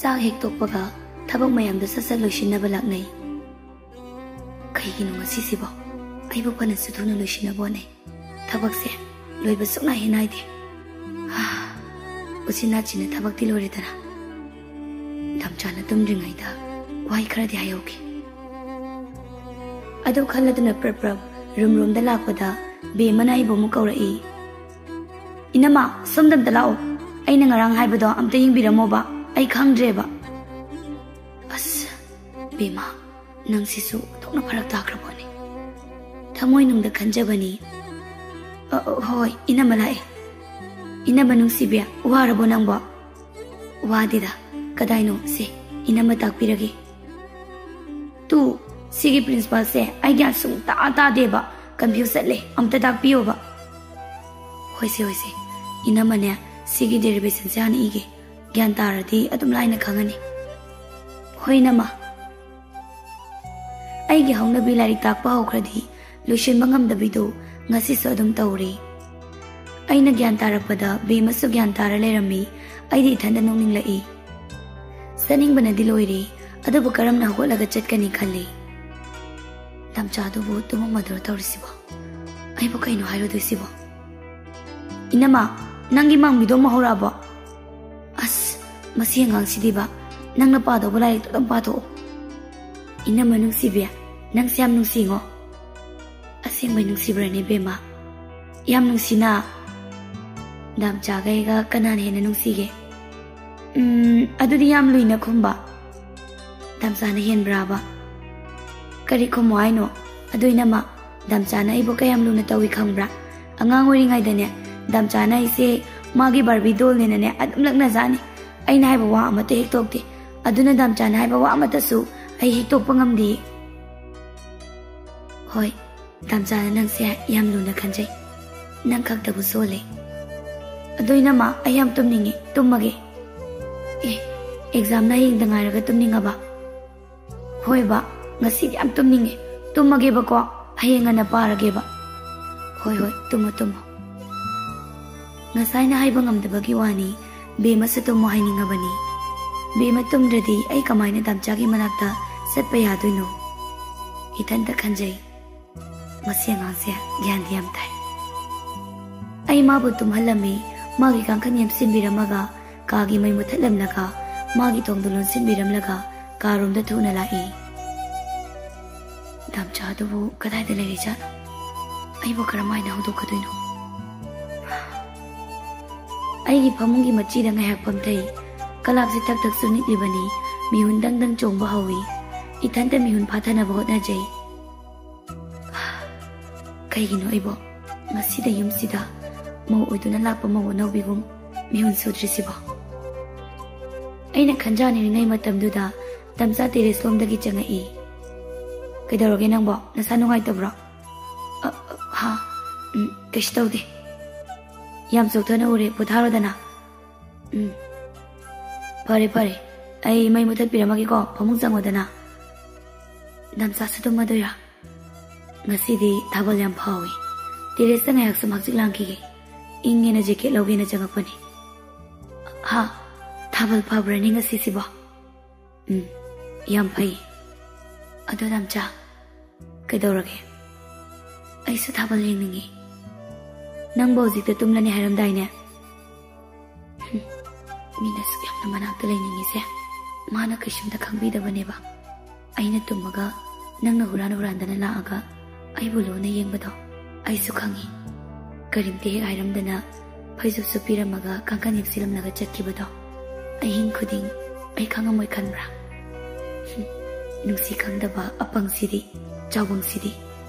ꯆꯥꯛ ꯍꯦꯛ ꯇꯣꯛꯄꯒ ꯊꯕꯛ ꯃꯌꯥꯝꯗꯣ ꯁꯠ-ꯁꯠ ꯂꯣꯏꯁꯤꯟꯅꯕ ꯂꯥꯛꯅꯩ꯫ ꯀꯩꯒꯤꯅꯣ ꯉꯁꯤꯁꯤꯕꯣ ꯑꯩꯕꯨ ꯐꯅꯁꯨ ꯊꯨꯅ ꯂꯣꯏꯁꯤꯟꯅꯕ ꯍꯣꯠꯅꯩ, ꯊꯕꯛꯁꯦ ꯂꯣꯏꯕ ꯁꯨꯡꯅꯥꯏ ꯍꯦꯛ ꯅꯥꯏꯗꯦ꯫ ꯎꯆꯤꯟ-ꯅꯥꯆꯤꯟꯅ ꯊꯕꯛꯇꯤ ꯂꯣꯏꯔꯦꯗꯅ꯫ ꯗꯥꯝꯆꯥꯅ ꯇꯨꯝꯗ꯭ꯔꯤꯉꯩꯗ ꯋꯥꯍꯩ ꯈꯔꯗꯤ ꯍꯥꯏꯍꯧꯈꯤ꯫ ꯑꯗꯨ ꯈꯜꯂꯗꯨꯅ ꯄ꯭ꯔꯞ ꯔꯨꯝꯗ ꯂꯥꯛꯄꯗ ꯕꯦꯝꯃꯅ ꯑꯩꯕꯨ ꯑꯃꯨꯛ ꯀꯧꯔꯛꯏ꯫ "ꯏꯅꯝꯃ, ꯁꯣꯝꯗ ꯑꯝꯇ ꯂꯥꯛꯑꯣ. ꯑꯩꯅ ꯉꯔꯥꯡ ꯍꯥꯏꯕꯗꯣ ꯑꯝꯇ ꯌꯦꯡꯕꯤꯔꯝꯃꯣꯕ, ꯑꯩ ꯈꯪꯗ꯭ꯔꯦꯕ." ꯑꯁ ꯕꯦꯝꯃ, ꯅꯪꯁꯤꯁꯨ ꯊꯣꯛꯅ ꯐꯔꯛ ꯇꯥꯈ꯭ꯔꯕꯣꯅꯦ? ꯊꯃꯣꯏꯅꯨꯡꯗ ꯈꯟꯖꯕꯅꯤ꯫ ꯍꯣꯏ ꯏꯅꯝꯃ ꯂꯥꯛꯑꯦ꯫ "ꯏꯅꯝꯃ ꯅꯨꯡꯁꯤꯕꯤ, ꯋꯥꯔꯕꯣ ꯅꯪꯕꯣ?" "ꯋꯥꯗꯦꯗ, ꯀꯗꯥꯏꯅꯣ ꯁꯦ ꯏꯅꯝꯃ ꯇꯥꯛꯄꯤꯔꯒꯦ." "ꯁꯤꯒꯤ ꯄ꯭ꯔꯤꯟꯁꯤꯄꯥꯜꯁꯦ ꯑꯩ ꯒ꯭ꯌꯥꯟ ꯁꯨꯡꯇꯥ ꯇꯥꯗꯦꯕ, ꯀꯟꯐ꯭ꯌꯨꯁ ꯆꯠꯂꯦ, ꯑꯝꯇ ꯇꯥꯛꯄꯤꯌꯣꯕ." "ꯍꯣꯏꯁꯦ ꯏꯅꯝꯃꯅꯦ, ꯁꯤꯒꯤ ꯗꯦꯔꯤꯚꯦꯁꯟꯁꯦ ꯍꯥꯟꯅ ꯏꯒꯦ, ꯒ꯭ꯌꯥꯟ ꯇꯥꯔꯗꯤ ꯑꯗꯨꯝ ꯂꯥꯏꯅ ꯈꯪꯉꯅꯤ." "ꯍꯣꯏ ꯏꯅꯝꯃ." ꯑꯩꯒꯤ ꯍꯧꯅꯕꯤ ꯂꯥꯏꯔꯤꯛ ꯇꯥꯛꯄ ꯍꯧꯈ꯭ꯔꯗꯤ ꯂꯣꯏꯁꯤꯟꯕ ꯉꯝꯗꯕꯤꯗꯣ ꯉꯁꯤꯁꯨ ꯑꯗꯨꯝ ꯇꯧꯔꯤ꯫ ꯑꯩꯅ ꯒ꯭ꯌꯥꯟ ꯇꯥꯔꯛꯄꯗ ꯕꯦꯝꯃꯁꯨ ꯒ꯭ꯌꯥꯟ ꯇꯥꯔ ꯂꯩꯔꯝꯃꯤ꯫ ꯑꯩꯗꯤ ꯏꯊꯟꯗ ꯅꯣꯛꯅꯤꯡꯂꯛꯏ꯫ ꯆꯠꯅꯤꯡꯕꯅꯗꯤ ꯂꯣꯏꯔꯦ, ꯑꯗꯨꯕꯨ ꯀꯔꯝꯅ ꯍꯧꯒꯠꯂꯒ ꯆꯠꯀꯅꯤ ꯈꯜꯂꯤ꯫ ꯗꯥꯝꯆꯥꯗꯨꯕꯨ ꯇꯨꯝꯃꯝꯃꯗ꯭ꯔꯣ ꯇꯧꯔꯤꯁꯤꯕꯣ? ꯑꯩꯕꯨ ꯀꯩꯅꯣ ꯍꯥꯏꯔꯨꯗꯣꯏꯁꯤꯕꯣ? "ꯏꯅꯝꯃ, ꯅꯪꯒꯤ ꯃꯪꯕꯤꯗꯣ ꯑꯃꯨꯛ ꯍꯧꯔꯛꯑꯕꯣ?" "ꯑꯁ ꯃꯁꯤ ꯑꯉꯥꯡꯁꯤꯗꯤꯕ, ꯅꯪꯅ ꯄꯥꯗꯧꯕ ꯂꯥꯏꯔꯤꯛꯇꯣ ꯑꯗꯨꯝ ꯄꯥꯊꯣꯛꯑꯣ." "ꯏꯅꯝꯃ ꯅꯨꯡꯁꯤꯕꯤ, ꯅꯪꯁꯦ ꯌꯥꯝ ꯅꯨꯡꯁꯤꯉꯣ." "ꯑꯁꯦꯡꯕꯩ ꯅꯨꯡꯁꯤꯕ꯭ꯔꯅꯦ ꯕꯦꯝꯃ?" "ꯌꯥꯝ ꯅꯨꯡꯁꯤꯅ." "ꯗꯥꯝꯆꯥꯒ ꯑꯩꯒ ꯀꯅꯥꯅ ꯍꯦꯟꯅ ꯅꯨꯡꯁꯤꯒꯦ?" ꯑꯗꯨꯗꯤ ꯌꯥꯝ ꯂꯨꯏꯅ ꯈꯨꯝꯕ." "ꯗꯥꯝꯆꯥꯅ ꯍꯦꯟꯕ꯭ꯔꯥꯕ?" "ꯀꯔꯤ ꯈꯨꯝꯃꯣ ꯍꯥꯏꯅꯣ? ꯑꯗꯨ ꯏꯅꯝꯃ, ꯗꯥꯝꯆꯥꯅ ꯑꯩꯕꯨ ꯀꯌꯥꯝ ꯂꯨꯅ ꯇꯧꯏ ꯈꯪꯕ꯭ꯔꯥ? ꯑꯉꯥꯡ ꯑꯣꯏꯔꯤꯉꯩꯗꯅꯦ ꯗꯥꯝꯆꯥꯅ ꯑꯩꯁꯦ ꯃꯥꯒꯤ ꯕꯥꯔꯕꯤ ꯗꯣꯜꯅꯦꯅꯅꯦ ꯑꯗꯨꯝ ꯂꯛꯅꯖꯥꯠꯅꯤ꯫ ꯑꯩꯅ ꯍꯥꯏꯕ ꯋꯥ ꯑꯃꯠꯇ ꯍꯦꯛ ꯇꯣꯛꯇꯦ, ꯑꯗꯨꯅ ꯗꯥꯝꯆꯥꯅ ꯍꯥꯏꯕ ꯋꯥ ꯑꯃꯠꯇꯁꯨ ꯑꯩ ꯍꯦꯛ ꯇꯣꯛꯄ ꯉꯝꯗꯦ." "ꯍꯣꯏ, ꯗꯥꯝꯆꯥꯅ ꯅꯪꯁꯦ ꯌꯥꯝ ꯂꯨꯅ ꯈꯟꯖꯩ, ꯅꯪ ꯈꯛꯇꯕꯨ ꯁꯣꯜꯂꯦ." "ꯑꯗꯨ ꯏꯅꯝꯃ, ꯑꯩ ꯌꯥꯝ ꯇꯨꯝꯅꯤꯡꯉꯦ, ꯇꯨꯝꯃꯒꯦ." "ꯑꯦꯛꯖꯥꯝꯅ ꯍꯌꯦꯡꯗ ꯉꯥꯏꯔꯒ ꯇꯨꯝꯅꯤꯡꯉꯕ?" "ꯍꯣꯏꯕ, ꯉꯁꯤꯗꯤ ꯌꯥꯝ ꯇꯨꯝꯅꯤꯡꯉꯦ, ꯇꯨꯝꯃꯒꯦꯕꯀꯣ, ꯍꯌꯦꯡ ꯉꯟꯅ ꯄꯥꯔꯒꯦꯕ." "ꯍꯣꯏ, ꯇꯨꯝꯃꯣ." ꯉꯁꯥꯏꯅ ꯍꯥꯏꯕ ꯉꯝꯗꯕꯒꯤ ꯋꯥꯅꯤ, ꯕꯦꯝꯃꯁꯨ ꯇꯨꯝꯃꯣ ꯍꯥꯏꯅꯤꯡꯉꯕꯅꯤ꯫ ꯕꯦꯝꯃ ꯇꯨꯝꯗ꯭ꯔꯗꯤ ꯑꯩ ꯀꯃꯥꯏꯅ ꯗꯥꯝꯆꯥꯒꯤ ꯃꯅꯥꯛꯇ ꯆꯠꯄ ꯌꯥꯗꯣꯏꯅꯣ? ꯏꯊꯟꯇ ꯈꯟꯖꯩ, ꯃꯁꯤ ꯑꯉꯥꯡꯁꯦ ꯒ꯭ꯌꯥꯟꯗꯤ ꯌꯥꯝ ꯇꯥꯏ꯫ ꯑꯩ ꯃꯥꯕꯨ ꯇꯨꯝꯍꯜꯂꯝꯃꯤ, ꯃꯥꯒꯤ ꯀꯥꯡꯈꯟ ꯌꯦꯞꯁꯤꯟꯕꯤꯔꯝꯃꯒ, ꯀꯥꯒꯤ ꯃꯩ ꯃꯨꯊꯠꯂꯝꯂꯒ, ꯃꯥꯒꯤ ꯊꯣꯡꯗꯣ ꯂꯣꯟꯁꯤꯟꯕꯤꯔꯝꯂꯒ ꯀꯥꯔꯣꯝꯗ ꯊꯨꯅ ꯂꯥꯛꯏ꯫ ꯗꯥꯝꯆꯥꯗꯨꯕꯨ ꯀꯗꯥꯏꯗ ꯂꯩꯔꯤꯖꯥꯠꯅꯣ? ꯑꯩꯕꯨ ꯀꯔꯝꯍꯥꯏꯅ ꯍꯧꯗꯣꯛꯀꯗꯣꯏꯅꯣ? ꯑꯩꯒꯤ ꯐꯃꯨꯡꯒꯤ ꯃꯆꯤꯗ ꯉꯥꯏꯍꯥꯛ ꯐꯝꯊꯩ꯫ ꯀꯂꯥꯛꯁꯦ ꯊꯛ ꯊꯛꯁꯨ ꯅꯤꯛꯂꯤꯕꯅꯤ, ꯃꯤꯍꯨꯟ ꯗꯪ ꯆꯣꯡꯕ ꯍꯧꯏ꯫ ꯏꯊꯟꯇ ꯃꯤꯍꯨꯟ ꯐꯥꯊꯅꯕ ꯍꯣꯠꯅꯖꯩ꯫ ꯀꯩꯒꯤꯅꯣ ꯑꯩꯕꯣ ꯉꯁꯤꯗ ꯌꯨꯝꯁꯤꯗ ꯃꯧ ꯑꯣꯏꯗꯨꯅ ꯂꯥꯛꯄ ꯃꯧ ꯑꯅꯧꯕꯤꯒꯨꯝ ꯃꯤꯍꯨꯟ ꯁꯨꯗ꯭ꯔꯤꯁꯤꯕꯣ? ꯑꯩꯅ ꯈꯟꯖꯥꯟꯅꯔꯤꯉꯩ ꯃꯇꯝꯗꯨꯗ ꯗꯥꯝꯆꯥ ꯇꯦꯔꯦꯁ ꯂꯣꯝꯗꯒꯤ ꯆꯪꯉꯛꯏ꯫ "ꯀꯩꯗꯧꯔꯒꯦ ꯅꯪꯕꯣ? ꯅꯁꯥ ꯅꯨꯡꯉꯥꯏꯇꯕ꯭ꯔꯣ?" "ꯀꯩꯁꯨ ꯇꯧꯗꯦ." "ꯌꯥꯝ ꯆꯣꯛꯊꯅ ꯎꯔꯦ, ꯄꯣꯊꯥꯔꯣꯗꯅ." ꯐꯔꯦ, ꯑꯩ ꯃꯩ ꯃꯨꯊꯠꯄꯤꯔꯝꯃꯒꯦꯀꯣ, ꯐꯃꯨꯡ ꯆꯪꯉꯣꯗꯅ." "ꯗꯥꯝꯆꯥꯁꯨ ꯇꯨꯝꯃꯗꯣꯏꯔꯥ? ꯉꯁꯤꯗꯤ ꯊꯥꯕꯜ ꯌꯥꯝ ꯐꯥꯎꯏ, ꯇꯦꯔꯦꯁꯇ ꯉꯥꯏꯍꯥꯛ ꯁꯨꯝ ꯍꯛꯆꯤꯛ ꯂꯥꯡꯈꯤꯒꯦ, ꯏꯪꯉꯦꯅ ꯖꯦꯀꯦꯠ ꯂꯧꯒꯦꯅ ꯆꯪꯉꯛꯄꯅꯤ." "ꯊꯥꯕꯜ ꯐꯕ꯭ꯔꯅꯤ ꯉꯁꯤꯁꯤꯕꯣ?" "ꯌꯥꯝ ꯐꯩ." "ꯑꯗꯣ ꯗꯥꯝꯆꯥ, ꯀꯩꯗꯧꯔꯒꯦ?" "ꯑꯩꯁꯨ ꯊꯥꯕꯜ ꯌꯦꯡꯅꯤꯡꯉꯤ." "ꯅꯪꯕꯨ ꯍꯧꯖꯤꯛꯇ ꯇꯨꯝꯂꯅꯤ ꯍꯥꯏꯔꯝꯗꯥꯏꯅꯦ?" ꯃꯤꯅ ꯑꯁꯨꯛ ꯌꯥꯝꯅ ꯃꯅꯥꯛꯇ ꯂꯩꯅꯤꯡꯉꯤꯁꯦ ꯃꯥꯅ ꯀꯩꯁꯨꯝꯇ ꯈꯪꯕꯤꯗꯕꯅꯦꯕ꯫ ꯑꯩꯅ ꯇꯨꯝꯃꯒ ꯅꯪꯅ ꯍꯨꯔꯥꯟꯗꯅ ꯂꯥꯛꯑꯒ ꯑꯩꯕꯨ ꯂꯣꯟꯅ ꯌꯦꯡꯕꯗꯣ ꯑꯩꯁꯨ ꯈꯪꯉꯤ꯫ ꯀꯔꯤꯝꯇ ꯍꯦꯛ ꯍꯥꯏꯔꯝꯗꯅ ꯐꯩꯖꯨꯞꯁꯨ ꯄꯤꯔꯝꯃꯒ ꯀꯥꯡꯈꯟ ꯌꯦꯞꯁꯤꯜꯂꯝꯂꯒ ꯆꯠꯈꯤꯕꯗꯣ ꯑꯍꯤꯡ ꯈꯨꯗꯤꯡ ꯑꯩ ꯈꯪꯉꯝꯃꯣꯏ ꯈꯟꯕ꯭ꯔꯥ? ꯅꯨꯡꯁꯤ ꯈꯪꯗꯕ ꯑꯄꯪꯁꯤꯗꯤ, ꯆꯥꯎꯕꯪꯁꯤꯗꯤ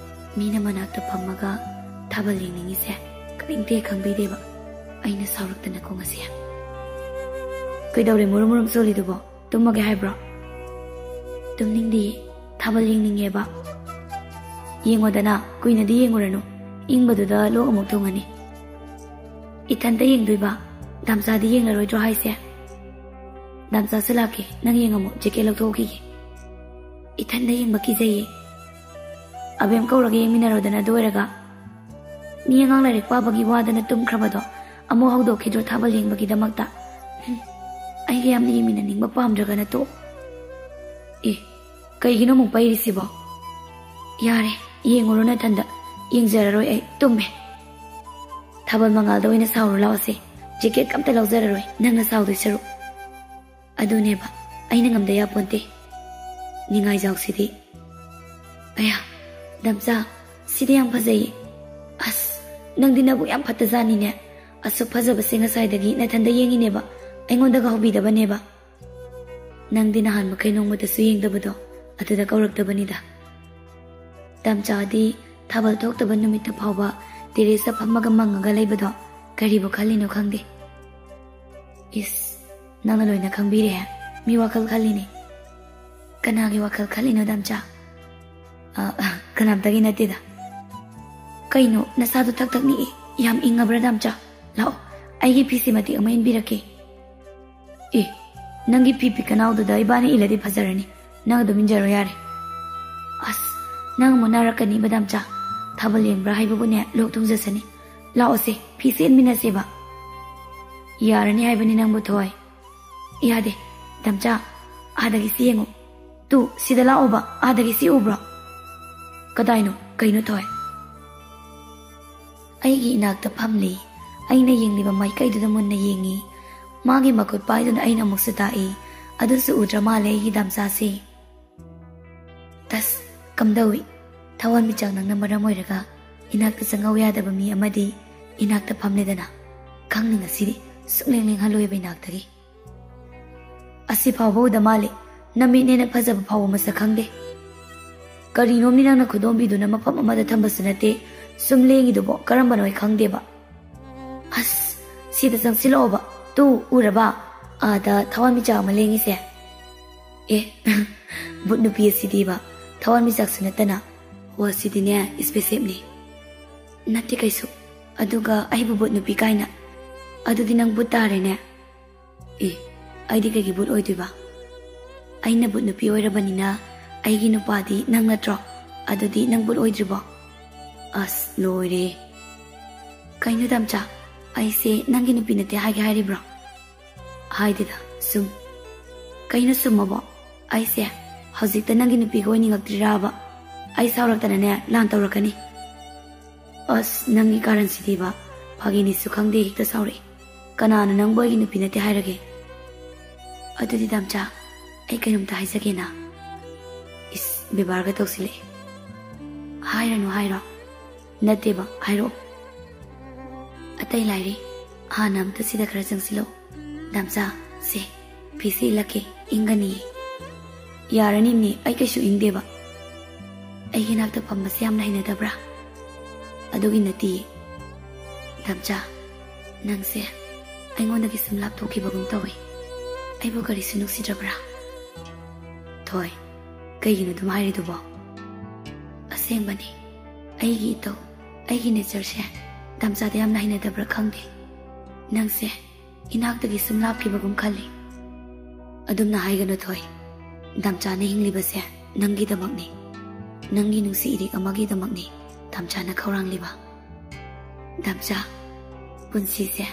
ꯃꯤꯅ ꯃꯅꯥꯛꯇ ꯐꯝꯃꯒ ꯊꯥꯕꯜ ꯌꯦꯡꯅꯤꯡꯉꯤꯁꯦ ꯀꯔꯤꯝꯇ ꯍꯦꯛ ꯈꯪꯕꯤꯗꯦꯕ꯫ ꯑꯩꯅ ꯁꯥꯎꯔꯛꯇꯅꯀꯣ ꯉꯁꯤ꯫ "ꯀꯩꯗꯧꯔꯦ ꯃꯨꯔꯨꯝ ꯁꯣꯜꯂꯤꯗꯨꯕꯣ? ꯇꯨꯝꯃꯒꯦ ꯍꯥꯏꯕ꯭ꯔꯣ?" "ꯇꯨꯝꯅꯤꯡꯗꯤꯌꯦ, ꯊꯥꯕꯜ ꯌꯦꯡꯅꯤꯡꯉꯦꯕ." "ꯌꯦꯡꯉꯣꯗꯅ, ꯀꯨꯏꯅꯗꯤ ꯌꯦꯡꯉꯨꯔꯅꯨ, ꯏꯪꯕꯗꯨꯗ ꯂꯣꯛ ꯑꯃꯨꯛ ꯊꯨꯡꯉꯅꯤ." "ꯏꯊꯟꯇ ꯌꯦꯡꯗꯣꯏꯕ? ꯗꯥꯝꯆꯥꯗꯤ ꯌꯦꯡꯂꯔꯣꯏꯗ꯭ꯔో ꯍꯥꯏꯁꯦ?" "ꯗꯥꯝꯆꯥꯁꯨ ꯂꯥꯛꯀꯦ, ꯅꯪ ꯌꯦꯡꯉꯝꯃꯣ, ꯖꯦꯀꯦꯠ ꯂꯧꯊꯣꯛꯈꯤꯒꯦ." "ꯏꯊꯟꯇ ꯌꯦꯡꯕ ꯀꯤꯖꯩꯌꯦ." "ꯑꯕꯦꯝ ꯀꯧꯔꯒ ꯌꯦꯡꯃꯤꯟꯅꯔꯣꯗꯅ ꯑꯗꯨ ꯑꯣꯏꯔꯒ." "ꯃꯤ ꯑꯉꯥꯡ ꯂꯥꯏꯔꯤꯛ ꯄꯥꯕꯒꯤ ꯋꯥꯗꯅ ꯇꯨꯝꯈ꯭ꯔꯕꯗꯣ ꯑꯃꯨꯛ ꯍꯧꯗꯣꯛꯈꯤꯗ꯭ꯔꯣ ꯊꯥꯕꯜ ꯌꯦꯡꯕꯒꯤꯗꯃꯛꯇ?" ꯑꯩꯒ ꯌꯥꯝꯅ ꯌꯦꯡꯃꯤꯟꯅꯅꯤꯡꯕ ꯄꯥꯝꯗ꯭ꯔꯒꯅ ꯇꯣ ꯀꯩꯒꯤꯅꯣ ꯑꯃꯨꯛ ꯄꯩꯔꯤꯁꯤꯕꯣ ꯌꯥꯔꯦ ꯌꯦꯡꯉꯨꯔꯣ ꯅꯊꯟꯗ ꯌꯦꯡꯖꯔꯔꯣꯏ ꯑꯩ ꯇꯨꯝꯃꯦ ꯊꯥꯕꯜ ꯃꯉꯥꯜꯗ ꯑꯣꯏꯅ ꯁꯥꯎꯔꯨ ꯂꯥꯛꯑꯣꯁꯦ ꯖꯦꯀꯦꯠ ꯀꯝꯇ ꯂꯧꯖꯔꯔꯣꯏ ꯅꯪꯅ ꯁꯥꯎꯗꯣꯏ ꯁꯔꯨꯛ ꯑꯗꯨꯅꯦꯕ ꯑꯩꯅ ꯉꯝꯗ ꯌꯥꯄꯣꯟꯇꯦ ꯅꯤꯡꯉꯥꯏꯖꯥꯎꯁꯤꯗꯤ ꯑꯌꯥ ꯗꯝꯆꯥ ꯁꯤꯗꯤ ꯌꯥꯝ ꯐꯖꯩꯌꯦ ꯑꯁ ꯅꯪꯗꯤ ꯅꯕꯨꯛ ꯌꯥꯝ ꯐꯠꯇꯖꯥꯠꯅꯤꯅꯦ ꯑꯁꯨꯛ ꯐꯖꯕꯁꯦ ꯉꯁꯥꯏꯗꯒꯤ ꯅꯊꯟꯗ ꯌꯦꯡꯉꯤꯅꯦꯕ ꯑꯩꯉꯣꯟꯗꯒ ꯍꯧꯕꯤꯗꯕꯅꯦꯕ ꯅꯪꯗꯤ ꯅꯍꯥꯟ ꯃꯈꯩ ꯅꯣꯡꯃꯇꯁꯨ ꯌꯦꯡꯗꯕꯗꯣ ꯑꯗꯨꯗ ꯀꯧꯔꯛꯇꯕꯅꯤꯗ ꯗꯝꯆꯥꯗꯤ ꯊꯥꯕꯜ ꯊꯣꯛꯇꯕ ꯅꯨꯃꯤꯠꯇ ꯐꯥꯎꯕ ꯇꯦꯔꯦꯁꯇ ꯐꯝꯃꯒ ꯃꯪꯉꯒ ꯂꯩꯕꯗꯣ ꯀꯔꯤꯕꯨ ꯈꯜꯂꯤꯅꯣ ꯈꯪꯗꯦ ꯏꯁ ꯅꯪꯅ ꯂꯣꯏꯅ ꯈꯪꯕꯤꯔꯦ ꯃꯤ ꯋꯥꯈꯜ ꯈꯜꯂꯤꯅꯦ ꯀꯅꯥꯒꯤ ꯋꯥꯈꯜ ꯈꯜꯂꯤꯅꯣ ꯗꯝꯆꯥ ꯀꯅꯥꯝꯇꯒꯤ ꯅꯠꯇꯦꯗ ꯀꯩꯅꯣ ꯅꯁꯥꯗꯣ ꯊꯛ ꯊꯛ ꯅꯤꯛꯏ ꯌꯥꯝ ꯏꯪꯉꯕ꯭ꯔꯥ ꯗꯝꯆꯥ ꯂꯥꯛꯑꯣ ꯑꯩꯒꯤ ꯐꯤꯁꯤ ꯃꯇꯦꯛ ꯑꯃ ꯏꯟꯕꯤꯔꯛꯀꯦ ꯅꯪꯒꯤ ꯐꯤ ꯄꯤꯀꯅꯥꯎꯗꯨꯗ ꯏꯕꯥꯅꯤ ꯏꯜꯂꯗꯤ ꯐꯖꯔꯅꯤ ꯅꯪ ꯑꯗꯨꯝ ꯏꯟꯖꯔꯣ ꯌꯥꯔꯦ ꯑꯁ ꯅꯪ ꯑꯃꯨꯛ ꯅꯥꯔꯛꯀꯅꯤꯕ ꯗꯝꯆꯥ ꯊꯥꯕꯜ ꯌꯦꯡꯕ꯭ꯔꯥ ꯍꯥꯏꯕꯕꯨꯅꯦ ꯂꯣꯛ ꯊꯨꯡꯖꯁꯅꯤ ꯂꯥꯛꯑꯣꯁꯦ ꯐꯤꯁꯦ ꯏꯟꯃꯤꯟꯅꯁꯦꯕ ꯌꯥꯔꯅꯤ ꯍꯥꯏꯕꯅꯤ ꯅꯪꯕꯨ ꯊꯣꯏ ꯌꯥꯗꯦ ꯗꯝꯆꯥ ꯑꯥꯗꯒꯤ ꯁꯤ ꯌꯦꯡꯉꯨ ꯇꯨ ꯁꯤꯗ ꯂꯥꯛꯑꯣꯕ ꯑꯥꯗꯒꯤ ꯁꯤ ꯎꯕ꯭ꯔꯣ ꯀꯗꯥꯏꯅꯣ ꯀꯩꯅꯣ ꯊꯣꯏ ꯑꯩꯒꯤ ꯏꯅꯥꯛꯇ ꯐꯝꯂꯤ ꯑꯩꯅ ꯌꯦꯡꯂꯤꯕ ꯃꯥꯏꯀꯩꯗꯨꯗ ꯃꯨꯟꯅ ꯌꯦꯡꯉꯤ ꯃꯥꯒꯤ ꯃꯈꯨꯠ ꯄꯥꯏꯗꯨꯅ ꯑꯩꯅ ꯑꯃꯨꯛꯁꯨ ꯇꯥꯛꯏ ꯑꯗꯨꯁꯨ ꯎꯗ꯭ꯔ ꯃꯥꯜꯂꯦ ꯑꯩꯒꯤ ꯗꯝꯆꯥꯁꯤ ꯇꯁ ꯀꯝꯗꯧꯏ ꯊꯋꯥꯟꯃꯤꯆꯥꯛ ꯅꯪꯅ ꯃꯔꯝ ꯑꯣꯏꯔꯒ ꯏꯅꯥꯛꯇ ꯆꯪꯉꯧ ꯌꯥꯗꯕ ꯃꯤ ꯑꯃꯗꯤ ꯏꯅꯥꯛꯇ ꯐꯝꯂꯦꯗꯅ ꯈꯪꯅꯤ ꯉꯁꯤꯗꯤ ꯁꯨꯛꯂꯦꯡ ꯂꯦꯡꯍꯜꯂꯣꯏꯕ ꯏꯅꯥꯛꯇꯒꯤ ꯑꯁꯤ ꯐꯥꯎꯕ ꯎꯗ ꯃꯥꯜꯂꯤ ꯅꯃꯤꯠꯅꯦꯅ ꯐꯖꯕ ꯐꯥꯎꯕ ꯃꯁꯛ ꯈꯪꯗꯦ ꯀꯔꯤꯅꯣꯝꯅꯤ ꯅꯪꯅ ꯈꯨꯗꯣꯝꯕꯤꯗꯨꯅ ꯃꯐꯝ ꯑꯃꯗ ꯊꯝꯕꯁꯨ ꯅꯠꯇꯦ ꯁꯨꯝ ꯂꯦꯡꯉꯤꯗꯨꯕꯣ ꯀꯔꯝꯕꯅꯣ ꯑꯩ ꯈꯪꯗꯦꯕ ꯑꯁ ꯁꯤꯗ ꯆꯪꯁꯤꯜꯂꯛꯑꯣꯕ ꯇꯨ ꯎꯔꯕ ꯑꯥꯗ ꯊꯋꯥꯟꯃꯤꯆꯥꯛ ꯑꯃ ꯂꯦꯡꯉꯤꯁꯦ ꯕꯨꯠ ꯅꯨꯄꯤ ꯑꯁꯤꯗꯤꯕ ꯊꯋꯥꯟꯃꯤꯆꯥꯛꯁꯨ ꯅꯠꯇꯅ ꯍꯣ ꯁꯤꯗꯤꯅꯦ ꯏꯁꯄꯦꯁꯦꯞꯅꯤ ꯅꯠꯇꯦ ꯀꯩꯁꯨ ꯑꯗꯨꯒ ꯑꯩꯕꯨ ꯕꯨꯠ ꯅꯨꯄꯤ ꯀꯥꯏꯅ ꯑꯗꯨꯗꯤ ꯅꯪ ꯕꯨꯠ ꯇꯥꯔꯦꯅꯦ ꯑꯩꯗꯤ ꯀꯩꯒꯤ ꯕꯨꯠ ꯑꯣꯏꯗꯣꯏꯕ ꯑꯩꯅ ꯕꯨꯠ ꯅꯨꯄꯤ ꯑꯣꯏꯔꯕꯅꯤꯅ ꯑꯩꯒꯤ ꯅꯨꯄꯥꯗꯤ ꯅꯪ ꯅꯠꯇ꯭ꯔꯣ ꯑꯗꯨꯗꯤ ꯅꯪ ꯕꯨꯠ ꯑꯣꯏꯗ꯭ꯔꯤꯕꯣ ꯑꯁ ꯂꯣꯏꯔꯦ ꯀꯩꯅꯣ ꯗꯝꯆꯥ ꯑꯩꯁꯦ ꯅꯪꯒꯤ ꯅꯨꯄꯤ ꯅꯠꯇꯦ ꯍꯥꯏꯒꯦ ꯍꯥꯏꯔꯤꯕ꯭ꯔꯣ ꯍꯥꯏꯗꯦꯗ ꯁꯨꯝ ꯀꯩꯅꯣ ꯁꯨꯝꯃꯕꯣ ꯑꯩꯁꯦ ꯍꯧꯖꯤꯛꯇ ꯅꯪꯒꯤ ꯅꯨꯄꯤꯒ ꯑꯣꯏꯅꯤꯡꯉꯛꯇ꯭ꯔꯤꯔꯥꯕ ꯑꯩ ꯁꯥꯎꯔꯛꯇꯅꯅꯦ ꯂꯥꯟ ꯇꯧꯔꯛꯀꯅꯤ ꯑꯁ ꯅꯪꯒꯤ ꯀꯥꯔꯟꯁꯤꯗꯤꯕ ꯐꯥꯒꯤꯅꯤꯁꯨ ꯈꯪꯗꯦ ꯍꯦꯛꯇ ꯁꯥꯎꯔꯛꯏ ꯀꯅꯥꯅ ꯅꯪꯕꯨ ꯑꯩꯒꯤ ꯅꯨꯄꯤ ꯅꯠꯇꯦ ꯍꯥꯏꯔꯒꯦ ꯑꯗꯨꯗꯤ ꯗꯝꯆꯥ ꯑꯩ ꯀꯩꯅꯣꯝꯇ ꯍꯥꯏꯖꯒꯦꯅ ꯏꯁ ꯕꯦꯕꯥꯔꯒ ꯇꯧꯁꯤꯜꯂꯛꯑꯦ ꯍꯥꯏꯔꯅꯨ ꯍꯥꯏꯔꯣ ꯅꯠꯇꯦꯕ ꯍꯥꯏꯔꯛꯑꯣ ꯑꯇꯩ ꯂꯥꯏꯔꯤ ꯍꯥꯟꯅ ꯑꯝꯇ ꯁꯤꯗ ꯈꯔ ꯆꯪꯁꯤꯜꯂꯛꯎ ꯗꯝꯆꯥ ꯁꯦ ꯐꯤꯁꯦ ꯏꯜꯂꯛꯀꯦ ꯏꯪꯒꯅꯤꯌꯦ ꯌꯥꯔꯅꯤꯅꯦ ꯑꯩ ꯀꯩꯁꯨ ꯏꯪꯗꯦꯕ ꯑꯩꯒꯤ ꯅꯥꯛꯇ ꯐꯝꯕꯁꯦ ꯌꯥꯝꯅ ꯍꯩꯅꯗꯕ꯭ꯔꯥ ꯑꯗꯨꯒꯤ ꯅꯠꯇꯤꯌꯦ ꯗꯝꯆꯥ ꯅꯪꯁꯦ ꯑꯩꯉꯣꯟꯗꯒꯤ ꯁꯨꯝ ꯂꯥꯞꯊꯣꯛꯈꯤꯕꯒꯨꯝ ꯇꯧꯏ ꯑꯩꯕꯨ ꯀꯔꯤꯁꯨ ꯅꯨꯡꯁꯤꯗ꯭ꯔꯕ꯭ꯔꯥ ꯊꯣꯏ ꯀꯩꯒꯤꯅꯣ ꯑꯗꯨꯝ ꯍꯥꯏꯔꯤꯗꯨꯕꯣ ꯑꯁꯦꯡꯕꯅꯤ ꯑꯩꯒꯤ ꯏꯇꯧ ꯑꯩꯒꯤ ꯅꯦꯆꯔꯁꯦ ꯗꯝꯆꯥꯗ ꯌꯥꯝꯅ ꯍꯩꯅꯗꯕ꯭ꯔꯥ ꯈꯪꯗꯦ ꯅꯪꯁꯦ ꯏꯅꯥꯛꯇꯒꯤ ꯁꯨꯝ ꯂꯥꯞꯈꯤꯕꯒꯨꯝ ꯈꯜꯂꯤ ꯑꯗꯨꯝꯅ ꯍꯥꯏꯒꯅꯨ ꯊꯣꯏ ꯗꯝꯆꯥꯅ ꯍꯤꯡꯂꯤꯕꯁꯦ ꯅꯪꯒꯤꯗꯃꯛꯅꯤ ꯅꯪꯒꯤ ꯅꯨꯡꯁꯤ ꯏꯔꯤꯛ ꯑꯃꯒꯤꯗꯃꯛꯅꯤ ꯗꯝꯆꯥꯅ ꯈꯧꯔꯥꯡꯂꯤꯕ ꯗꯝꯆꯥ ꯄꯨꯟꯁꯤꯁꯦ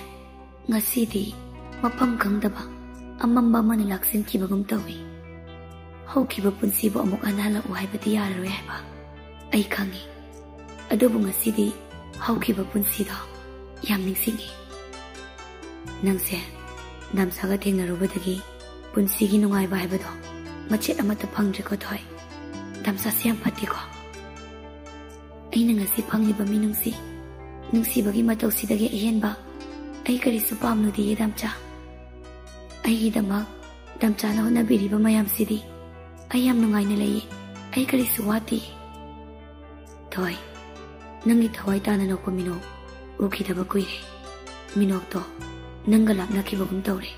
ꯉꯁꯤꯗꯤ ꯃꯐꯝ ꯈꯪꯗꯕ ꯑꯃꯝꯕ ꯑꯃꯅ ꯂꯥꯛꯁꯤꯟꯈꯤꯕꯒꯨꯝ ꯇꯧꯏ ꯍꯧꯈꯤꯕ ꯄꯨꯟꯁꯤꯕꯨ ꯑꯃꯨꯛ ꯍꯟꯅ ꯍꯜꯂꯛꯎ ꯍꯥꯏꯕꯗꯤ ꯌꯥꯔꯔꯣꯏ ꯍꯥꯏꯕ ꯑꯩ ꯈꯪꯉꯤ ꯑꯗꯨꯕꯨ ꯉꯁꯤꯗꯤ ꯍꯧꯈꯤꯕ ꯄꯨꯟꯁꯤꯗꯣ ꯌꯥꯝ ꯅꯤꯡꯁꯤꯡꯉꯤ ꯅꯪꯁꯦ ꯗꯝꯆꯥꯒ ꯊꯦꯡꯅꯔꯨꯕꯗꯒꯤ ꯄꯨꯟꯁꯤꯒꯤ ꯅꯨꯡꯉꯥꯏꯕ ꯍꯥꯏꯕꯗꯣ ꯃꯆꯦꯠ ꯑꯃꯠꯇ ꯐꯪꯗ꯭ꯔꯦꯀꯣ ꯊꯣꯏ ꯗꯝꯆꯥꯁꯦ ꯌꯥꯝ ꯐꯠꯇꯦꯀꯣ ꯑꯩꯅ ꯉꯁꯤ ꯐꯪꯂꯤꯕ ꯃꯤꯅꯨꯡꯁꯤ ꯅꯨꯡꯁꯤꯕꯒꯤ ꯃꯇꯧꯁꯤꯗꯒꯤ ꯑꯍꯦꯟꯕ ꯑꯩ ꯀꯔꯤꯁꯨ ꯄꯥꯝꯂꯨꯗꯤꯌꯦ ꯗꯝꯆꯥ ꯑꯩꯒꯤꯗꯃꯛ ꯗꯝꯆꯥꯅ ꯍꯣꯠꯅꯕꯤꯔꯤꯕ ꯃꯌꯥꯝꯁꯤꯗꯤ ꯑꯩ ꯌꯥꯝ ꯅꯨꯡꯉꯥꯏꯅ ꯂꯩꯌꯦ ꯑꯩ ꯀꯔꯤꯁꯨ ꯋꯥꯠꯇꯦ ꯊꯣꯏ ꯅꯪꯒꯤ ꯊꯋꯥꯏ ꯇꯥꯅ ꯅꯣꯛꯄ ꯃꯤꯅꯣꯛ ꯎꯈꯤꯗꯕ ꯀꯨꯏꯔꯦ ꯃꯤꯅꯣꯛꯇꯣ ꯅꯪꯒ ꯂꯥꯞꯅꯈꯤꯕꯒꯨꯝ ꯇꯧꯔꯦ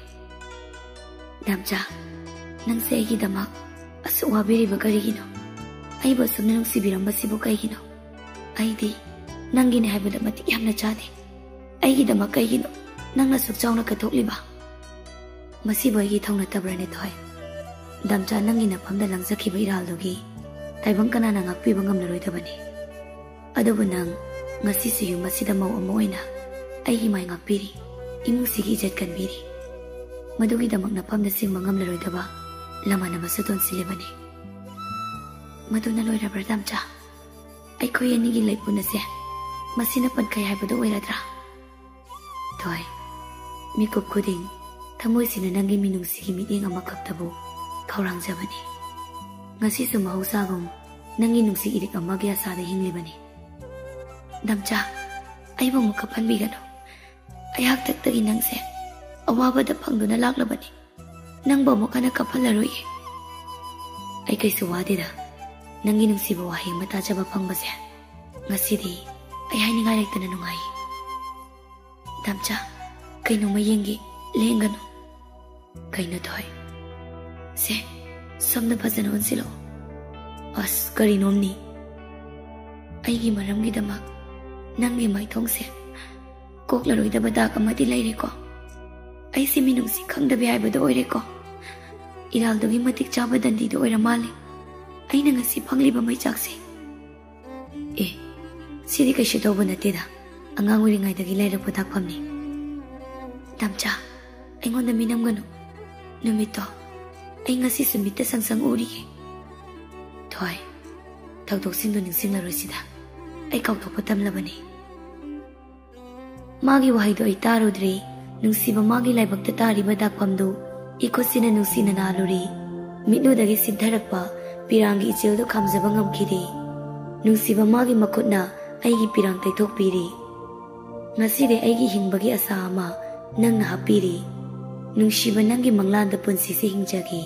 ꯗꯝꯆꯥ ꯅꯪꯁꯦ ꯑꯩꯒꯤꯗꯃꯛ ꯑꯁꯨꯛ ꯋꯥꯕꯤꯔꯤꯕ ꯀꯔꯤꯒꯤꯅꯣ ꯑꯩꯕꯨ ꯑꯁꯨꯝꯅ ꯅꯨꯡꯁꯤꯕꯤꯔꯝꯕꯁꯤꯕꯨ ꯀꯩꯒꯤꯅꯣ ꯑꯩꯗꯤ ꯅꯪꯒꯤꯅꯦ ꯍꯥꯏꯕꯗ ꯃꯇꯤꯛ ꯌꯥꯝꯅ ꯆꯥꯗꯦ ꯑꯩꯒꯤꯗꯃꯛ ꯀꯩꯒꯤꯅꯣ ꯅꯪꯅ ꯁꯨꯛ ꯆꯥꯎꯅ ꯀꯠꯊꯣꯛꯂꯤꯕ ꯃꯁꯤꯕꯨ ꯑꯩꯒꯤ ꯊꯧꯅꯠꯇꯕ꯭ꯔꯅꯦ ꯊꯣꯏ ꯗꯝꯆꯥ ꯅꯪꯒꯤ ꯅꯐꯝꯗ ꯂꯪꯖꯈꯤꯕ ꯏꯔꯥꯜꯗꯨꯒꯤ ꯇꯥꯏꯕꯪ ꯀꯅꯥꯅ ꯉꯥꯛꯄꯤꯕ ꯉꯝꯂꯔꯣꯏꯗꯕꯅꯤ ꯑꯗꯨꯕꯨ ꯅꯪ ꯉꯁꯤꯁꯨ ꯌꯨꯝ ꯑꯁꯤꯗ ꯃꯧ ꯑꯃ ꯑꯣꯏꯅ ꯑꯩꯒꯤ ꯃꯥꯏ ꯉꯥꯛꯄꯤꯔꯤ ꯏꯃꯨꯡꯁꯤꯒꯤ ꯏꯖꯠ ꯀꯟꯕꯤꯔꯤ ꯃꯗꯨꯒꯤꯗꯃꯛ ꯅꯐꯝꯗ ꯁꯤꯡꯕ ꯉꯝꯂꯔꯣꯏꯗꯕ ꯂꯃꯟ ꯑꯃꯁꯨ ꯇꯣꯟꯁꯤꯜꯂꯤꯕꯅꯤ꯫ ꯃꯗꯨꯅ ꯂꯣꯏꯔꯕ꯭ꯔꯥ ꯗꯥꯝꯆꯥ? ꯑꯩꯈꯣꯏ ꯑꯅꯤꯒꯤ ꯂꯩꯄꯨꯟ ꯑꯁꯦ ꯃꯁꯤꯅ ꯄꯟꯈꯩ ꯍꯥꯏꯕꯗꯨ ꯑꯣꯏꯔꯗ꯭ꯔꯥ? ꯊꯣꯏ, ꯃꯤꯀꯨꯞ ꯈꯨꯗꯤꯡ ꯊꯃꯣꯏꯁꯤꯅ ꯅꯪꯒꯤ ꯃꯤꯅꯨꯡꯁꯤꯒꯤ ꯃꯤꯠꯌꯦꯡ ꯑꯃꯈꯛꯇꯕꯨ ꯈꯧꯔꯥꯡꯖꯕꯅꯤ꯫ ꯉꯁꯤꯁꯨ ꯃꯍꯧꯁꯥꯒꯨꯝ ꯅꯪꯒꯤ ꯅꯨꯡꯁꯤ ꯏꯔꯤꯛ ꯑꯃꯒꯤ ꯑꯁꯥꯗ ꯍꯤꯡꯂꯤꯕꯅꯤ꯫ ꯗꯥꯝꯆꯥ, ꯑꯩꯕꯨ ꯑꯃꯨꯛ ꯀꯞꯍꯟꯕꯤꯒꯅꯨ꯫ ꯑꯩꯍꯥꯛꯇꯛꯇꯒꯤ ꯅꯪꯁꯦ ꯑꯋꯥꯕꯗ ꯐꯪꯗꯨꯅ ꯂꯥꯛꯂꯕꯅꯤ꯫ ꯅꯪꯕꯨ ꯑꯃꯨꯛ ꯍꯟꯅ ꯀꯞꯍꯜꯂꯔꯣꯏꯌꯦ꯫ ꯑꯩ ꯀꯩꯁꯨ ꯋꯥꯗꯦꯗ, ꯅꯪꯒꯤ ꯅꯨꯡꯁꯤꯕ ꯋꯥꯍꯩ ꯑꯃ ꯇꯥꯖꯕ ꯐꯪꯕꯁꯦ ꯉꯁꯤꯗꯤ ꯑꯩ ꯍꯥꯏꯅꯤꯡꯉꯥꯏ ꯂꯩꯇꯅ ꯅꯨꯡꯉꯥꯏ꯫ ꯗꯥꯝꯆꯥ, ꯀꯩꯅꯣꯝꯃ ꯌꯦꯡꯒꯦ, ꯂꯦꯡꯒꯅꯨ꯫ ꯀꯩꯅꯣ ꯊꯣꯏ? ꯁꯦ, ꯁꯣꯝꯗ ꯐꯖꯅ ꯑꯣꯟꯁꯤꯜꯂꯛꯑꯣ꯫ ꯑꯁ, ꯀꯔꯤꯅꯣꯝꯅꯤ? ꯑꯩꯒꯤ ꯃꯔꯝꯒꯤꯗꯃꯛ ꯅꯪꯒꯤ ꯃꯥꯏꯊꯣꯡꯁꯦ ꯀꯣꯛꯂꯔꯣꯏꯗꯕ ꯗꯥꯛ ꯑꯃꯗꯤ ꯂꯩꯔꯦꯀꯣ꯫ ꯑꯩꯁꯦ ꯃꯤꯅꯨꯡꯁꯤ ꯈꯪꯗꯕꯤ ꯍꯥꯏꯕꯗꯣ ꯑꯣꯏꯔꯦꯀꯣ꯫ ꯏꯔꯥꯜꯗꯨꯒꯤ ꯃꯇꯤꯛ ꯆꯥꯕ ꯗꯟꯗꯤꯗꯣ ꯑꯣꯏꯔ ꯃꯥꯜꯂꯦ ꯑꯩꯅ ꯉꯁꯤ ꯐꯪꯂꯤꯕ ꯃꯩꯆꯥꯛꯁꯦ꯫ ꯑꯦ, ꯁꯤꯗꯤ ꯀꯩꯁꯨ ꯇꯧꯕ ꯅꯠꯇꯦꯗ, ꯑꯉꯥꯡ ꯑꯣꯏꯔꯤꯉꯩꯗꯒꯤ ꯂꯩꯔꯛꯄ ꯗꯥꯛꯐꯝꯅꯤ꯫ ꯗꯥꯝꯆꯥ, ꯑꯩꯉꯣꯟꯗ ꯃꯤꯅꯝꯒꯅꯨ꯫ ꯅꯨꯃꯤꯠꯇꯣ ꯑꯩ ꯉꯁꯤꯁꯨ ꯃꯤꯠꯇ ꯁꯪꯁꯪ ꯎꯔꯤꯌꯦ꯫ ꯊꯣꯏ, ꯊꯧꯗꯣꯛꯁꯤꯡꯗꯣ ꯅꯤꯡꯁꯤꯡꯂꯔꯣꯏꯁꯤꯗ, ꯑꯩ ꯀꯥꯎꯊꯣꯛꯄ ꯇꯝꯂꯕꯅꯤ꯫ ꯃꯥꯒꯤ ꯋꯥꯍꯩꯗꯣ ꯑꯩ ꯇꯥꯔꯨꯗ꯭ꯔꯤ꯫ ꯅꯨꯡꯁꯤꯕ ꯃꯥꯒꯤ ꯂꯥꯏꯕꯛꯇ ꯇꯥꯔꯤꯕ ꯗꯥꯛꯐꯝꯗꯨ ꯏꯈꯨꯠꯁꯤꯅ ꯅꯨꯡꯁꯤꯅ ꯅꯥꯜꯂꯨꯔꯤ꯫ ꯃꯤꯠꯂꯨꯗꯒꯤ ꯁꯤꯟꯊꯔꯛꯄ ꯄꯤꯔꯥꯡꯒꯤ ꯏꯆꯦꯜꯗꯨ ꯈꯥꯝꯖꯕ ꯉꯝꯈꯤꯗꯦ꯫ ꯅꯨꯡꯁꯤꯕ ꯃꯥꯒꯤ ꯃꯈꯨꯠꯅ ꯑꯩꯒꯤ ꯄꯤꯔꯥꯡ ꯇꯩꯊꯣꯛꯄꯤꯔꯤ꯫ ꯉꯁꯤꯗꯤ ꯑꯩꯒꯤ ꯍꯤꯡꯕꯒꯤ ꯑꯁꯥ ꯑꯃ ꯅꯪꯅ ꯍꯥꯞꯄꯤꯔꯤ꯫ ꯅꯨꯡꯁꯤꯕ ꯅꯪꯒꯤ ꯃꯪꯂꯥꯟꯗ ꯄꯨꯟꯁꯤꯁꯦ ꯍꯤꯡꯖꯒꯦ꯫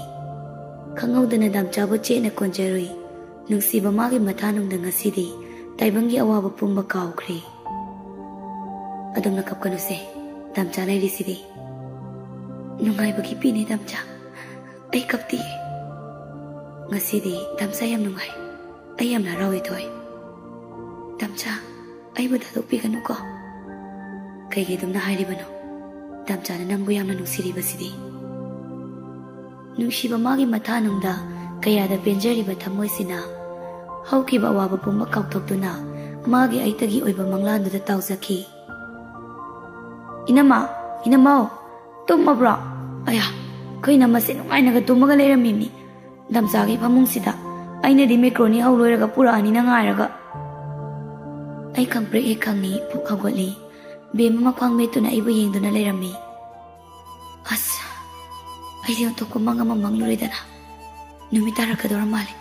ꯈꯪꯍꯧꯗꯅ ꯗꯥꯝꯆꯥꯕꯨ ꯆꯦꯠꯅ ꯀꯣꯟꯖꯔꯨꯏ꯫ ꯅꯨꯡꯁꯤꯕ ꯃꯥꯒꯤ ꯃꯊꯥꯅꯨꯡꯗ ꯉꯁꯤꯗꯤ ꯇꯥꯏꯕꯪꯒꯤ ꯑꯋꯥꯕ ꯄꯨꯝꯕ ꯀꯥꯎꯈ꯭ꯔꯦ꯫ ꯑꯗꯨꯝꯅ ꯀꯞꯀꯅꯨꯁꯦ, ꯗꯥꯝꯆꯥ ꯂꯩꯔꯤꯁꯤꯗꯤ꯫ ꯅꯨꯡꯉꯥꯏꯕꯒꯤ ꯄꯤꯅꯦ ꯗꯥꯝꯆꯥ, ꯑꯩ ꯀꯞꯇꯤꯌꯦ꯫ ꯉꯁꯤꯗꯤ ꯗꯥꯝꯆꯥ ꯌꯥꯝ ꯅꯨꯡꯉꯥꯏ, ꯑꯩ ꯌꯥꯝꯅ ꯍꯔꯥꯎꯏ ꯊꯣꯏ꯫ ꯗꯥꯝꯆꯥ, ꯑꯩꯕꯨ ꯊꯥꯗꯣꯛꯄꯤꯒꯅꯨꯀꯣ꯫ ꯀꯩꯒꯤ ꯑꯗꯨꯝꯅ ꯍꯥꯏꯔꯤꯕꯅꯣ? ꯗꯥꯝꯆꯥꯅ ꯅꯪꯕꯨ ꯌꯥꯝꯅ ꯅꯨꯡꯁꯤꯔꯤꯕꯁꯤꯗꯤ꯫ ꯅꯨꯡꯁꯤꯕ ꯃꯥꯒꯤ ꯃꯊꯥꯅꯨꯡꯗ ꯀꯌꯥꯗ ꯄꯦꯟꯖꯔꯤꯕ ꯊꯃꯣꯏꯁꯤꯅ ꯍꯧꯈꯤꯕ ꯑꯋꯥꯕ ꯄꯨꯝꯕ ꯀꯥꯎꯊꯣꯛꯇꯨꯅ ꯃꯥꯒꯤ ꯑꯩꯇꯒꯤ ꯑꯣꯏꯕ ꯃꯪꯂꯥꯟꯗꯨꯗ ꯇꯥꯎꯖꯈꯤ꯫ ꯏꯅꯝꯃ, ꯏꯅꯝꯃꯧ, ꯇꯨꯝꯃꯕ꯭ꯔꯣ? ꯑꯌꯥ, ꯑꯩꯈꯣꯏ ꯏꯅꯝꯃꯁꯦ ꯅꯨꯡꯉꯥꯏꯅꯒ ꯇꯨꯝꯃꯒ ꯂꯩꯔꯝꯃꯤꯅꯤ ꯗꯥꯝꯆꯥꯒꯤ ꯐꯃꯨꯡꯁꯤꯗ꯫ ꯑꯩꯅꯗꯤ ꯃꯦꯀ꯭ꯔꯣꯅꯤ ꯍꯧ ꯂꯣꯏꯔꯒ ꯄꯨꯔꯛꯑꯅꯤꯅ ꯉꯥꯏꯔꯒ꯫ ꯑꯩ ꯈꯪꯄ꯭ꯔꯦꯛ ꯍꯦꯛ ꯈꯪꯉꯤ, ꯄꯨꯛ ꯍꯧꯒꯠꯂꯤ꯫ ꯕꯦꯝꯃ ꯃꯈ꯭ꯋꯥꯡ ꯃꯦꯠꯇꯨꯅ ꯑꯩꯕꯨ ꯌꯦꯡꯗꯨꯅ ꯂꯩꯔꯝꯃꯤ꯫ ꯑꯁ, ꯑꯩꯗꯤ ꯑꯣꯟꯊꯣꯛꯄ ꯃꯪ ꯑꯃ ꯃꯪꯂꯨꯔꯦꯗꯅ꯫ ꯅꯨꯃꯤꯠ ꯇꯥꯔꯛꯀꯗꯧꯔ ꯃꯥꯜꯂꯦ꯫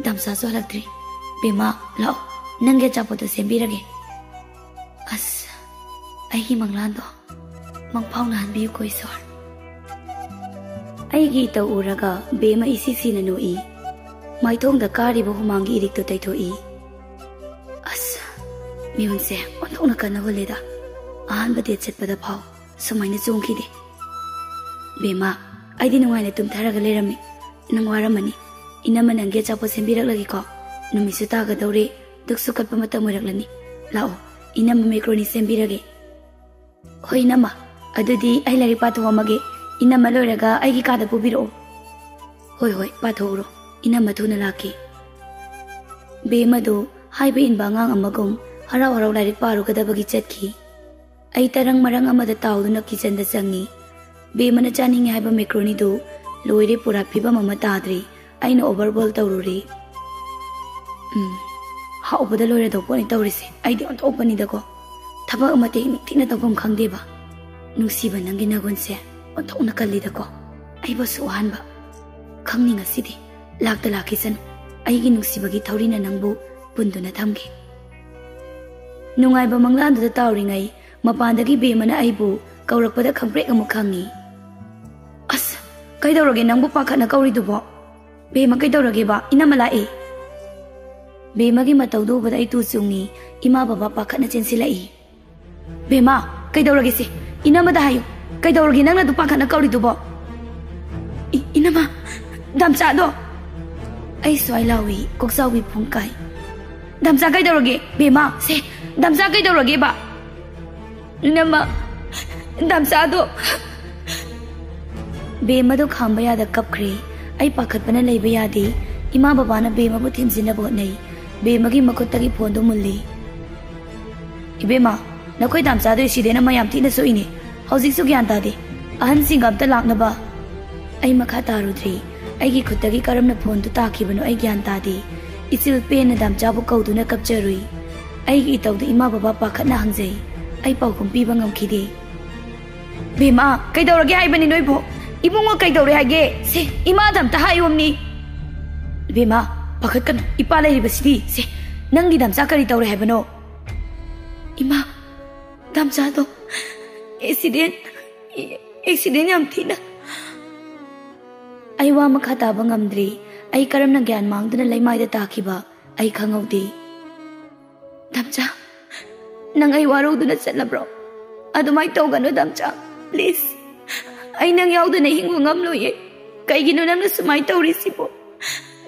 ꯗꯥꯝꯆꯥꯁꯨ ꯍꯜꯂꯛꯇ꯭ꯔꯤ꯫ ꯕꯦꯝꯃ, ꯂꯥꯛꯑꯣ, ꯅꯪꯒꯤ ꯑꯆꯥꯄꯣꯠꯇꯣ ꯁꯦꯝꯕꯤꯔꯒꯦ꯫ ꯑꯁ, ꯑꯩꯒꯤ ꯃꯪꯂꯥꯟꯗꯣ ꯃꯪꯐꯥꯎꯅꯍꯟꯕꯤꯌꯨꯀꯣ ꯏꯁꯣꯔ꯫ ꯑꯩꯒꯤ ꯏꯇꯧ ꯎꯔꯒ ꯕꯦꯝꯃ ꯏꯁꯤꯁꯤꯅ ꯅꯣꯛꯏ꯫ ꯃꯥꯏꯊꯣꯡꯗ ꯀꯥꯔꯤꯕ ꯍꯨꯃꯥꯡꯒꯤ ꯏꯔꯤꯛꯇꯨ ꯇꯩꯊꯣꯛꯏ꯫ ꯑꯁ, ꯃꯤꯍꯨꯟꯁꯦ ꯑꯣꯟꯊꯣꯛꯅ ꯀꯟꯅ ꯍꯨꯜꯂꯦꯗ꯫ ꯑꯍꯥꯟꯕ ꯗꯦꯠ ꯆꯠꯄꯗ ꯐꯥꯎ ꯁꯨꯃꯥꯏꯅ ꯆꯣꯡꯈꯤꯗꯦ꯫ ꯕꯦꯝꯃ, ꯑꯩꯗꯤ ꯅꯨꯡꯉꯥꯏꯅ ꯇꯨꯝꯊꯔꯒ ꯂꯩꯔꯝꯃꯤ꯫ ꯅꯪ ꯋꯥꯔꯝꯃꯅꯤ, ꯏꯅꯝꯃ ꯅꯪꯒꯤ ꯑꯆꯥꯄꯣꯠ ꯁꯦꯝꯕꯤꯔꯛꯂꯒꯦꯀꯣ꯫ ꯅꯨꯃꯤꯠꯁꯨ ꯇꯥꯒꯗꯧꯔꯦ, ꯗꯨꯛꯁꯨ ꯀꯠꯄ ꯃꯇꯝ ꯑꯣꯏꯔꯛꯂꯅꯤ꯫ ꯂꯥꯛꯑꯣ, ꯏꯅꯝꯃ ꯃꯦꯀ꯭ꯔꯣꯅꯤ ꯁꯦꯝꯕꯤꯔꯒꯦ꯫ ꯍꯣꯏ ꯏꯅꯝꯃ, ꯑꯗꯨꯗꯤ ꯑꯩ ꯂꯥꯏꯔꯤꯛ ꯄꯥꯊꯣꯛꯑꯝꯃꯒꯦ꯫ ꯏꯅꯝꯃ ꯂꯣꯏꯔꯒ ꯑꯩꯒꯤ ꯀꯥꯗ ꯄꯨꯕꯤꯔꯛꯑꯣ꯫ ꯍꯣꯏ ꯍꯣꯏ, ꯄꯥꯊꯣꯛꯎꯔꯣ, ꯏꯅꯝꯃ ꯊꯨꯅ ꯂꯥꯛꯀꯦ꯫ ꯕꯦꯝꯃꯗꯨ ꯍꯥꯏꯕ ꯏꯟꯕ ꯑꯉꯥꯡ ꯑꯃꯒꯨꯝ ꯍꯔꯥꯎ ꯍꯔꯥꯎ ꯂꯥꯏꯔꯤꯛ ꯄꯥꯔꯨꯒꯗꯕꯒꯤ ꯆꯠꯈꯤ꯫ ꯑꯩ ꯇꯔꯪ ꯃꯔꯪ ꯑꯃꯗ ꯇꯥꯎꯗꯨꯅ ꯀꯤꯆꯟꯗ ꯆꯪꯉꯤ꯫ ꯕꯦꯝꯃꯅ ꯆꯥꯅꯤꯡꯉꯦ ꯍꯥꯏꯕ ꯃꯦꯀ꯭ꯔꯣꯅꯤꯗꯨ ꯂꯣꯏꯔꯦ, ꯄꯨꯔꯥ ꯐꯤꯕꯝ ꯑꯃ ꯇꯥꯗ꯭ꯔꯤ꯫ ꯑꯩꯅ ꯑꯣꯚꯔꯕꯣꯜ ꯇꯧꯔꯨꯔꯤ꯫ ꯍꯥꯎꯕꯗ ꯂꯣꯏꯔꯗꯧ ꯄꯣꯠꯅꯤ ꯇꯧꯔꯤꯁꯦ꯫ ꯑꯩꯗꯤ ꯑꯣꯟꯊꯣꯛꯄꯅꯤꯗꯀꯣ, ꯊꯕꯛ ꯑꯃ ꯅꯤꯡꯊꯤꯅ ꯇꯧꯐꯝ ꯈꯪꯗꯦꯕ꯫ ꯅꯨꯡꯁꯤꯕ ꯅꯪꯒꯤ ꯅꯒꯨꯟꯁꯦ ꯑꯣꯟꯊꯣꯛꯅ ꯀꯜꯂꯤꯗꯀꯣ, ꯑꯩꯕꯨꯁꯨ ꯋꯥꯍꯟꯕ꯫ ꯈꯪꯅꯤ ꯉꯁꯤꯗꯤ ꯂꯥꯛꯇ ꯂꯥꯛꯈꯤꯁꯅꯨ, ꯑꯩꯒꯤ ꯅꯨꯡꯁꯤꯕꯒꯤ ꯊꯧꯔꯤꯅ ꯅꯪꯕꯨ ꯄꯨꯟꯗꯨꯅ ꯊꯝꯒꯦ꯫ ꯅꯨꯡꯉꯥꯏꯕ ꯃꯪꯂꯥꯟꯗꯨꯗ ꯇꯥꯎꯔꯤꯉꯩ ꯃꯄꯥꯟꯗꯒꯤ ꯕꯦꯝꯃꯅ ꯑꯩꯕꯨ ꯀꯧꯔꯛꯄꯗ ꯈꯪꯄ꯭ꯔꯦꯛ ꯑꯃꯨꯛ ꯈꯪꯉꯤ꯫ ꯑꯁ, ꯀꯩꯗꯧꯔꯒꯦ ꯅꯪꯕꯨ ꯄꯥꯈꯠꯅ ꯀꯧꯔꯤꯗꯨꯕꯣ? ꯕꯦꯝꯃ, ꯀꯩꯗꯧꯔꯒꯦꯕ? ꯏꯅꯝꯃ ꯂꯥꯛꯑꯦ꯫ ꯕꯦꯝꯃꯒꯤ ꯃꯇꯧꯗꯨ ꯎꯕꯗ ꯑꯩ ꯇꯨ ꯆꯨꯡꯉꯤ꯫ ꯏꯃꯥ ꯕꯕꯥ ꯄꯥꯈꯠꯅ ꯆꯦꯟꯁꯤꯜꯂꯛꯏ꯫ ꯕꯦꯝꯃ, ꯀꯩꯗꯧꯔꯒꯦꯁꯦ? ꯏꯅꯝꯃꯗ ꯍꯥꯏꯌꯨ, ꯀꯩꯗꯧꯔꯒꯦ ꯅꯪꯅ ꯑꯗꯨ ꯄꯥꯈꯠꯅ ꯀꯧꯔꯤꯗꯨꯕꯣ? ꯏꯅꯝꯃ, ꯗꯥꯝꯆꯥꯗꯣ! ꯑꯩ ꯁ꯭ꯋꯥꯏ ꯂꯥꯎꯏ, ꯀꯣꯛꯆꯥꯎꯕꯤ ꯐꯨꯡꯀꯥꯏ꯫ ꯗꯥꯝꯆꯥ ꯀꯩꯗꯧꯔꯒꯦ? ꯕꯦꯝꯃ, ꯁꯦ, ꯗꯥꯝꯆꯥ ꯀꯩꯗꯧꯔꯒꯦꯕ? ꯏꯅꯝꯃ, ꯗꯥꯝꯆꯥꯗꯣ! ꯕꯦꯝꯃꯗꯣ ꯈꯥꯝꯕ ꯌꯥꯗ ꯀꯞꯈ꯭ꯔꯦ꯫ ꯑꯩ ꯄꯥꯈꯠꯄꯅ ꯂꯩꯕ ꯌꯥꯗꯦ꯫ ꯏꯃꯥ ꯕꯕꯥꯅ ꯕꯦꯝꯃꯕꯨ ꯊꯦꯝꯖꯤꯟꯅꯕ ꯍꯣꯠꯅꯩ꯫ ꯕꯦꯝꯃꯒꯤ ꯃꯈꯨꯠꯇꯒꯤ ꯐꯣꯟꯗꯨ ꯃꯨꯜꯂꯤ꯫ ꯏꯕꯦꯝꯃ, ꯅꯈꯣꯏ ꯗꯥꯝꯆꯥꯗꯣ ꯁꯤꯗꯦꯅ ꯃꯌꯥꯝ ꯊꯤꯅ ꯁꯣꯛꯏꯅꯦ꯫ ꯍꯧꯖꯤꯛꯁꯨ ꯒ꯭ꯌꯥꯟ ꯇꯥꯗꯦ꯫ अहनसिंग अब्दा लाकनबा आई मखा तारुद्री आईगी खुदगी करमना फोन तो ताखिबनो आई ज्ञान तादे इचिल पेन दामचाबु कौदुना कपचरुई आईगी इतौद इमा बाबा पाखतना हंगजै आई पाउखुम पीबा ngमखिदे बेमा कैदौरगे हाइबनि नोइबो इबुंगो कैदौरे हाइगे से इमा दामता हाइयोमनी बेमा पाखतकन इपा लेरिबसिदी से नंगी दामचा करी तौरे हाइबनो इमा दामचा तो एक्सीडेंट याम थीना आई वा मखा ताबा ngमद्री आई करमना ज्ञान मांगदना लैमाइदा ताखिबा आई खंगौदे दामचा नंग आई वारोदुना चलब्रो अदुमाई तौगनो दामचा प्लीज आई नंग याउदना हिंगो ngमलोये कैगिनो नंग सुमाई तौरिसिबो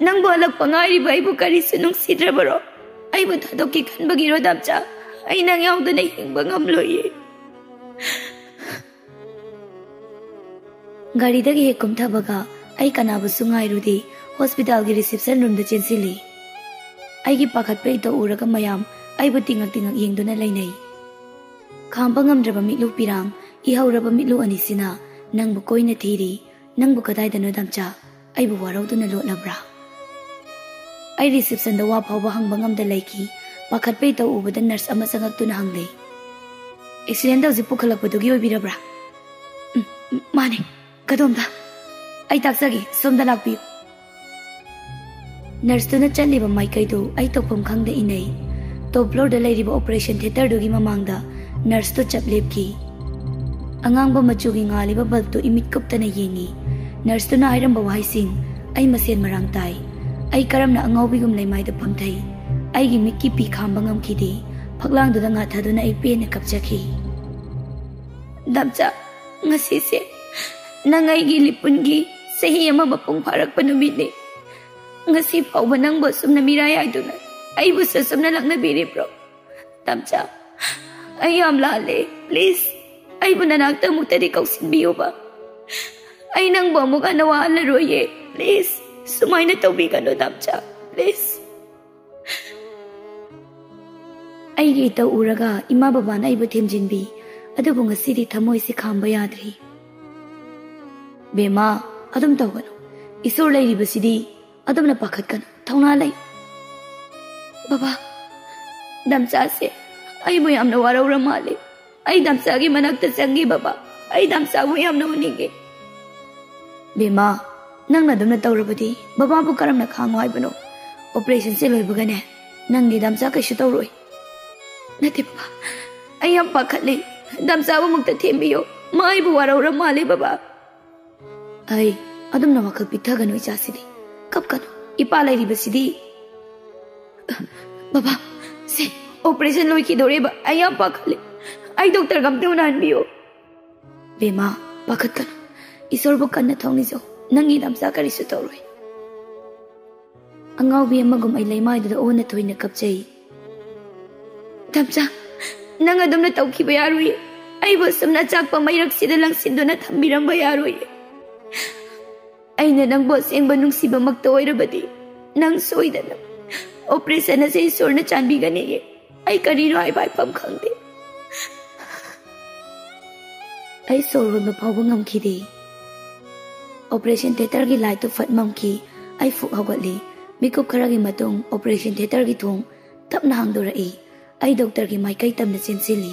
नंग बोलक पंगाई बाइबु करिसु नुंगसिद्रबरो आई बु थादोकी खनबगिरो दामचा आई नंग याउदना हिंगो ngमलोये गाड़ीदगी हेक कुमथाबगा आई कनाबुसु ngairudi हॉस्पिटल की रिसेप्शन रूम द चेंसिली आईगी पाखतपे तो उरगा मयाम आईबु तिंगक येंगदुना लैनै खांबा ngमद्रबा मिलु पिराम इहौरबा मिलु अनिसिना नंगबु कोइना थीरी नंगबु कदाइदनो दामचा आईबु वारौदुना लोटलब्रा आई रिसेप्शन द वा फावबा हंगबा ngमदा लैकी पाखतपे तो उबदा नर्स अमा संगक्तुना हंगले एक्सीडेंट हौजि पुखलकपदुगी ओइबिरब्रा माने कदोमदा आई ताक्सगी सोमदा लाकपियु नर्स तुना चलिबा माइकैदु आई तोफम खंगदा इनै टॉप फ्लोर द लेरिबा ऑपरेशन थिएटर दुगी ममांगदा नर्स तो चपलेपकी अंगांगबा मचुगी ngalibा बल्ब तो इमिट कुप्तना येंगी नर्स तुना हाइरंबा वाइसिंग आई मसेन मरांग ताई आई करमना अंगाउबिगुम लेमाइदा फमथै आईगी मिक्की पी खांबा ngमखिदे फगलांगदुदा ngathaduna आई पेन कपचखी दामचा ngasiसे नंगाईगी लिपुनगी सही अमा बपुंग फारकपा नुमितने ngasi फावबा नंगबो सुमना मिराय आइदुना आइबु ससुमना लंगनबिरिब्रो दामचा आई याम लाले प्लीज आइबु ननाक्ता मुक्तदि कौसिनबियोबा आई नंगबो अमुक अनवाहलरोये प्लीज सुमाइना तौबिगनो दामचा प्लीज आईगी तो उरगा इमा बाबाना आइबु थेमजिनबी अदुबु ngasiदि थमोइसे खांबा याद्री बेमा अदुम तौगनो इसोर लैरिबसिदि अदुमना पाखतकन थौना लೈ बाबा दामचा से आइबु यामना वारौरा माले आई दामचागी मनक्ता चंगी बाबा आई दामचाबु यामना उनिगे बेमा नंगना दुमना तौरबदि बाबाबु करमना खांगो हाइबनो ऑपरेशन से लोइबगने नंगी दामचा कैसु तौरोय नते बाबा आई याम पाखतले दामचाबु मुक्ता थेमबियो माइबु वारौरा माले बाबा आई अदुमना वखल पिथगनो इचासिदि कपकनो इपा लैरिबसिदि बाबा से ऑपरेशन लोइखिदोरेबा आई याम पाखले आई डॉक्टर गमते उनानबियो बेमा पाखतकनो इसोरबु कन्ना थौनिजो नंगी दामचा करिसु तौरोय अंगाउबी अमगुम आई लैमाइदुदा ओना थोइना कपचै दामचा नंग अदुमना तौखिबा यारोय आइबु सुमना चाकपा मैरकसिदा लंगसिनदुना थम्बिरंबा यारोय अैना नंगबो सेंगबा नुंसिबमक्ता ओइरबदि नंग सोइदना ऑपरेशन असे इसोरना चानबिगने आई करिनो आई बाइफम खंगदे आई सोरबा फावबा ngमखिदे ऑपरेशन थिएटर की लाइट तो फट ममखी आई फुक हगतली मिकुप खरागी मतुंग ऑपरेशन थिएटर की थोंग तपना हांगदोरई आई डॉक्टर की माइकई तमना चेंसिली